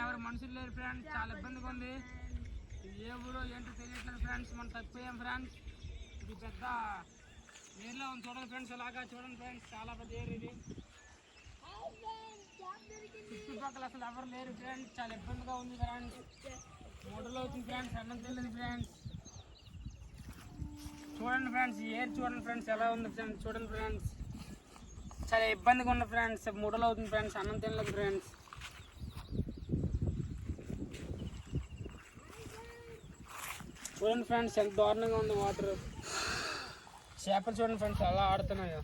ఎవరు మనుషులు లేరు ఫ్రెండ్స్. చాలా ఇబ్బందిగా ఉంది. ఇది ఏ ఊరో ఏంటో తెలియట్లేదు ఫ్రెండ్స్. మనం తప్పిపోయాం ఫ్రెండ్స్. ఇది పెద్ద ఏర్లో ఉంది చూడండి ఫ్రెండ్స్. అలాగా చూడండి ఫ్రెండ్స్, చాలా పెద్ద ఏర్ ఇది. చుట్టుపక్కల అసలు ఎవరు లేరు ఫ్రెండ్స్. చాలా ఇబ్బందిగా ఉంది ఫ్రెండ్స్. మూడలో అవుతుంది ఫ్రెండ్స్, అన్నం తెలియదు ఫ్రెండ్స్. చూడండి ఫ్రెండ్స్, ఈ ఏర్ చూడండి ఫ్రెండ్స్ ఎలా ఉంది ఫ్రెండ్స్. చూడండి ఫ్రెండ్స్, చాలా ఇబ్బందిగా ఉంది ఫ్రెండ్స్. మూడలో అవుతుంది ఫ్రెండ్స్, అన్నం తినలేదు ఫ్రెండ్స్. చూడండి ఫ్రెండ్స్, ఎంత దారుణంగా ఉంది వాటర్. చేపలు చూడండి ఫ్రెండ్స్ ఎలా ఆడుతున్నాయో.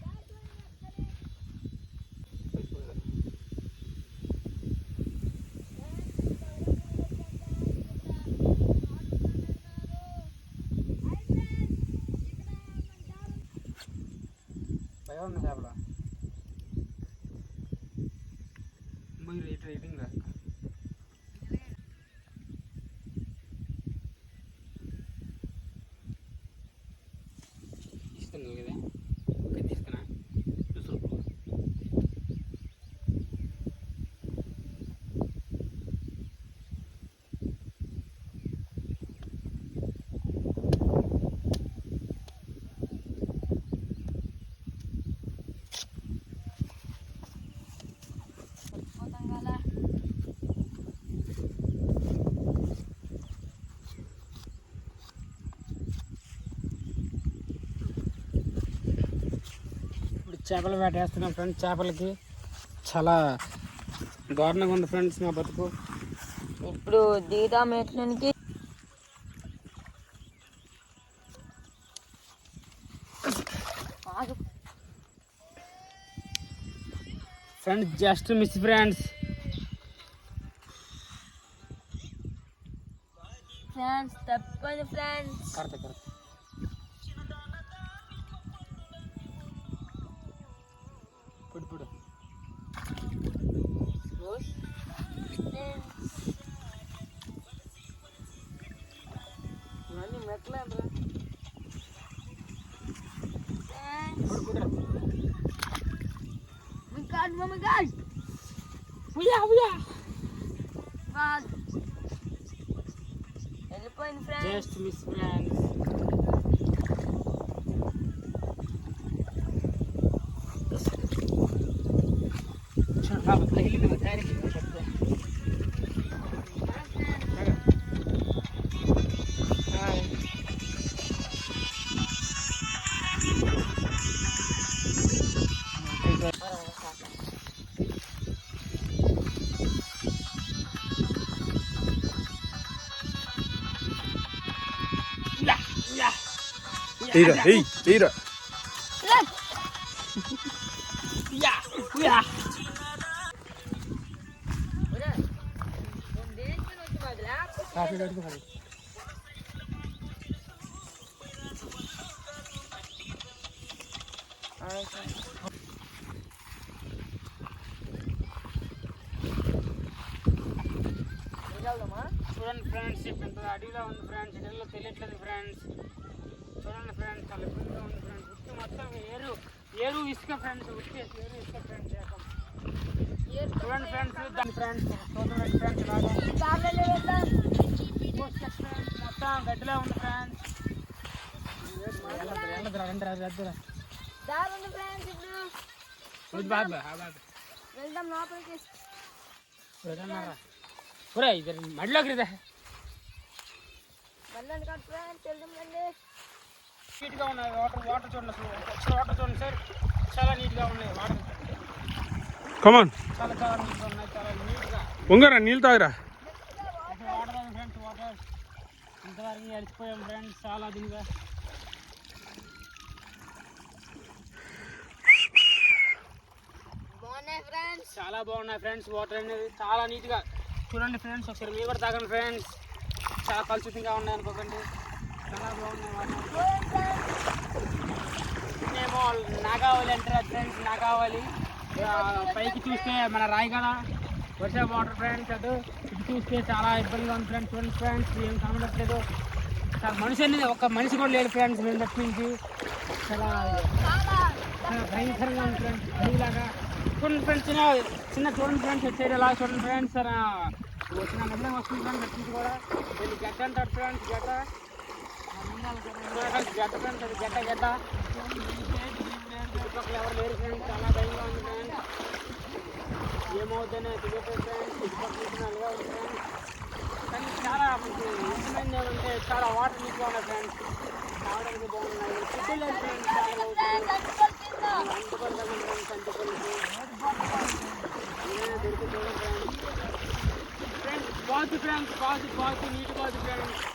భయం ఉంది చేపల రేటింగ్ ఇస్తున్నావు కదా, ఓకే తీసుకున్నా. చేపలు వేటేస్తున్నాం ఫ్రెండ్స్. చేపలకి చాలా దారుణంగా ఉంది ఫ్రెండ్స్ మా బతుకు. ఇప్పుడు దిగుదాం ఎట్లనికి. Friends just miss friends. Friends తప్పని ఫ్రెండ్స్. కరెక్ట్ పుడు ఇవన్నీ మెట్లేంద్రా. వెళ్ళిపోయింది friends. Just miss friends. Tira. Coffee పెట్టుకోవాలి. చూడండి ఫ్రెండ్స్, పెద్ద అడవిలో ఉంది ఫ్రెండ్స్. ఇళ్ళలో తెలియట్లేదు ఫ్రెండ్స్. చూడండి ఫ్రెండ్స్, చాలా ఇబ్బందిగా ఉంది ఫ్రెండ్స్. ఉత్తి మొత్తం ఏరు ఇసుక ఫ్రెండ్స్. ఉత్తి ఏరు ఇసుక ఫ్రెండ్స్. చూడండి ఫ్రెండ్స్, దాని ఫ్రెండ్స్ చూడండి ఫ్రెండ్స్ మొత్తం గడ్డిలో ఉంది ఫ్రెండ్స్. వెళ్దాం లోపలికి. మడిలోకి రిదా వెళ్ళండి కాదు ఫ్రెండ్స్, వెళ్దాండి. నీట్గా ఉన్నాయి వాటర్ చూడండి. అసలు వాటర్ చూడండి సార్, చాలా నీట్గా ఉన్నాయి వాటర్. కమాన్ చాలా చాలా నీట్గా ఉన్నాయి, చాలా నీట్గా. ఉంగరా నీళ్ళు తాగరా. వాటర్ ఫ్రెండ్స్, వాటర్ ఇంతవరకు అలిసిపోయాం ఫ్రెండ్స్ చాలా దీనిగా. చాలా బాగున్నాయి ఫ్రెండ్స్. వాటర్ అనేది చాలా నీట్గా చూడండి ఫ్రెండ్స్. ఒకసారి మీరు కూడా తాగండి ఫ్రెండ్స్. చాలా కలుషితంగా ఉన్నాయి అనుకోకండి, చాలా బాగున్నాయి వాటర్. మేము నాగావళి అంటారు ఫ్రెండ్స్. నాగావళి పైకి చూస్తే మన రాయగడ వర్ష వాటర్ ఫ్రెండ్స్. అటు ఇటు చూస్తే చాలా ఇబ్బందిగా ఉంది ఫ్రెండ్స్. చూడండి ఫ్రెండ్స్, ఏం కనబడట్లేదు. చాలా మనిషి అనేది ఒక మనిషి కూడా లేదు ఫ్రెండ్స్. మేము తప్ప నుంచి చాలా భయంకరంగా ఉంది ఫ్రెండ్స్. అడిగిలాగా చూడండి ఫ్రెండ్స్. చిన్న చూడండి ఫ్రెండ్స్, సైడ్ ఎలా చూడండి ఫ్రెండ్స్. వచ్చిన నదిలో వస్తుంది ఫ్రెండ్స్ అటు నుంచి కూడా దీన్ని గడ్డ అంటారు ఫ్రెండ్స్ గడ్డ గడ్డ ఫ్రెండ్స్ అది గడ్డ గడ్డ చుట్టుపక్కల ఎవరు లేరు ఫ్రెండ్స్ చాలా భయంగా ఉంది ఫ్రెండ్స్ ఏమవుతుందనే తెలియదు ఫ్రెండ్స్ చుట్టుపక్కల నల్లగా ఉంది ఫ్రెండ్స్ కానీ చాలా మనకి ఇష్టమైనది ఏమంటే చాలా వాటర్ నీట్గా ఉన్నాయి ఫ్రెండ్స్ తాగడానికి బాగున్నాయి ఫుడ్ లేదు ఫ్రెండ్స్ చాలా అంటుకోవాలి కదా ఫ్రెండ్స్ అంటుకోవాలి ఏదైనా దొరికి చూడండి ఫ్రెండ్స్ ఫ్రెండ్స్ బాగుంది ఫ్రెండ్స్ బాగుంది నీట్ బాగుంది ఫ్రెండ్స్